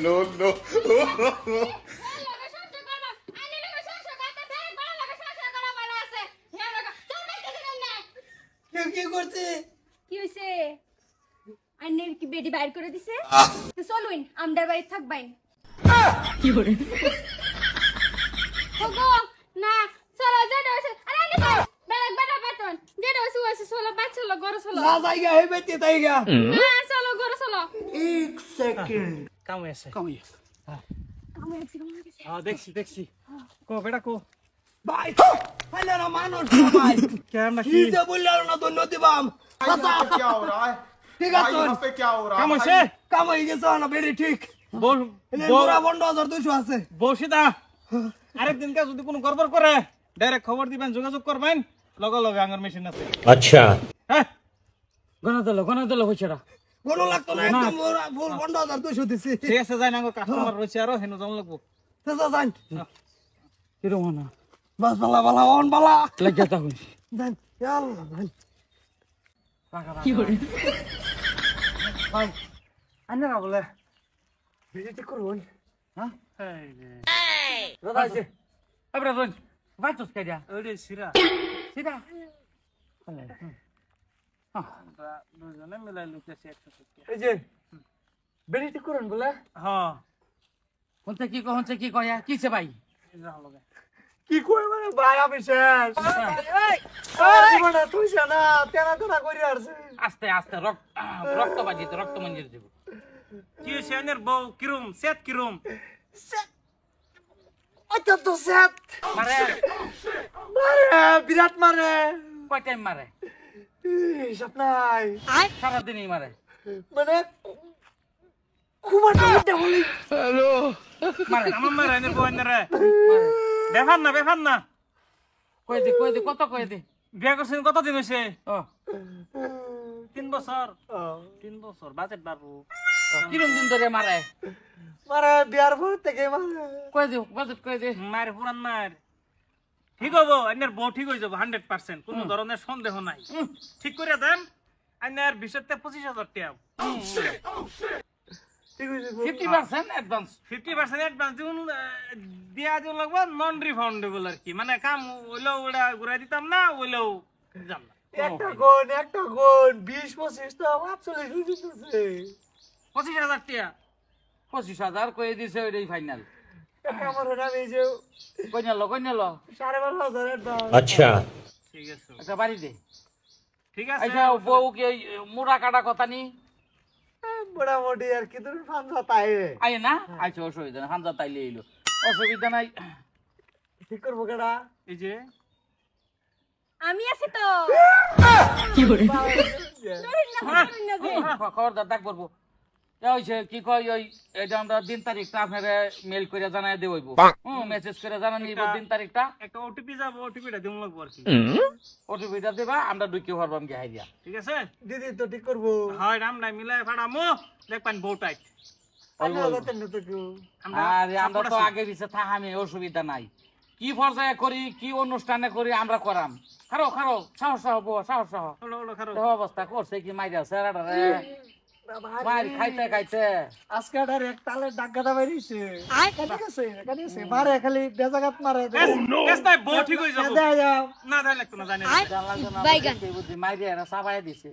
No, no. কি করছে? কি হইছে? আইনের কি বেডি বাইর করে দিছে? তো চলুন আমদার বাড়ি থাকবাইন। কি করে? ওগো না চলো যেটা হইছে। আরে আইনে তো বেড়া বেড়া বেতন যেটা হইছে হইছে চলো বাই চলো ঘরে চলো। না জায়গা হে বেতে তাইগা। না চলো ঘরে চলো। 1 সেকেন্ড। কাম হয়েছে কমি। আমি আছি কেমন গেছে? হ্যাঁ দেখছি কো বেটা কো ভাই হলে না মানুষ ভাই। কেমন কি কি যে বললাম না তো নদী বাম। क्या हो रहा है ঠিক भाई আছে। यहाँ पे क्या हो रहा কাম है হয়েছে কাম হয়ে গেছে না বেরি ঠিক। বল এনে পুরা 15200 আছে। বসিদা আরেকদিন কা যদি কোনো গড়বড় করে ডাইরেক্ট খবর দিবেন যোগাযোগ করবেন লগে লগে আঙ্গার মেশিন আছে अच्छा হ্যাঁ গনা দিল হইছেরা কোনো লাগতো না একদম পুরা ফুল 15200 দিছি। ঠিক আছে যাই না কাস্টমার রয়েছে আরো হেন যাম লাগবো চাচা যান। কিরম না বাস বালা বালা অন বালা। লাগিয়া তা হই যান ইয়াল্লা যান। কি করে ভাই আন্না বলে ভিজিট করুন। হ্যাঁ দাদা আছে আবরা রন ভাইতস কাইয়া ওরে সিরা সিরা আমরা দুজনে মিলাই লুকেছি 170 এই যে বেরি ঠিক করুন বলে। হ্যাঁ হচ্ছে কি কয়া কিছে ভাই যাও লগে কি কই মানে ভাই আমি শেষ। এই জীবনে তুই না তেনা তেনা করি আসছে। আস্তে আস্তে রক্ত বাজিতে রক্ত মঞ্জির দেব কি সেনের বউ কিরম সেট কিরম আচ্ছা তো সেট মারে মারে বিরাট মারে। কয় টাইম মারে হিসাব নাই সারাদিনই মারে মানে খুমাটা উঠে বলি। মারে আমার মারে এনের বউ এনের মারে বেফান না কয় দে কত কয় দে বিয়া করছেন কতদিন হয়েছে ও 3 বছর 3 বছর বাজেট বাবু কিরম দিন ধরে মারে মারে বিয়ার পর থেকে মারে। কয় দে বাজেট কয় দে মায়ের পুরান মায়ের ঠিক হবো এনের বউ ঠিক হয়ে যাবো 100% কোনো ধরনের সন্দেহ নাই ঠিক করে দেন এনের 20-25,000 টাকা ঠিক হইছে 50% অ্যাডভান্স 50% অ্যাডভান্স দিন দিয়া দিও লাগবে নন রিফান্ডেবল আর কি মানে কাম হইলেও ওটা ঘুরাই দিতাম না হইলেও দিতাম না একটা গুণ 20-25 তো 48 হইতেছে। 25,000 টাকা 25,000 কয়ে দিছে ওইটাই ফাইনাল একটা আমার হলো এই যে কই নিল 12,500 অ্যাডভান্স। अच्छा ঠিক আছে একটা বাড়ি দে ঠিক আছে আচ্ছা বউ কি ওই মুড়া কাটা কথা নি মোটামুটি আর কি তুমি ফান্সা তাই আয় না আচ্ছা অসুবিধা নাই হামজা তাইলে এলো অসুবিধা নাই ঠিক করবো কেডা? এই যে আমি আছি তো। কি করে? খবরদার ডাক পড়বো হইছে কি কয় ওই এটা আমরা দিন তারিখটা আপনারা মেল করে জানাই দেব মেসেজ করে জানা নিব দিন তারিখটা একটা ওটিপি যাবো ওটিপিটা দিম লাগবো আর কি ওটিপিটা দেবা আমরা ঢুকে পারবাম কি হাইয়া ঠিক আছে দিদি তো ঠিক করবো। হয় রামডা মিলাই ফাড়ামো দেখবেন বউ টাইট আমি আগাতেন না তো কেউ। আরে আমরা তো আগে পিছে থাকামি অসুবিধা নাই কি পর্যায়ে করি কি অনুষ্ঠানে করি আমরা করাম খারো সাহস হবো সাহস অবস্থা করছে কি মাইরা সেরাটারে মার খাইতে আজকে ডাইরেক্ট তালে ডাক্কাটা বাইরিছে। কাটিছে মারে খালি বেজাগাত মারে। বউ ঠিক হয়ে যাবো দেয়া যাও। না দেয় লাগতো না জানি বুদ্ধি মাইরে এরা সাবাই দিছে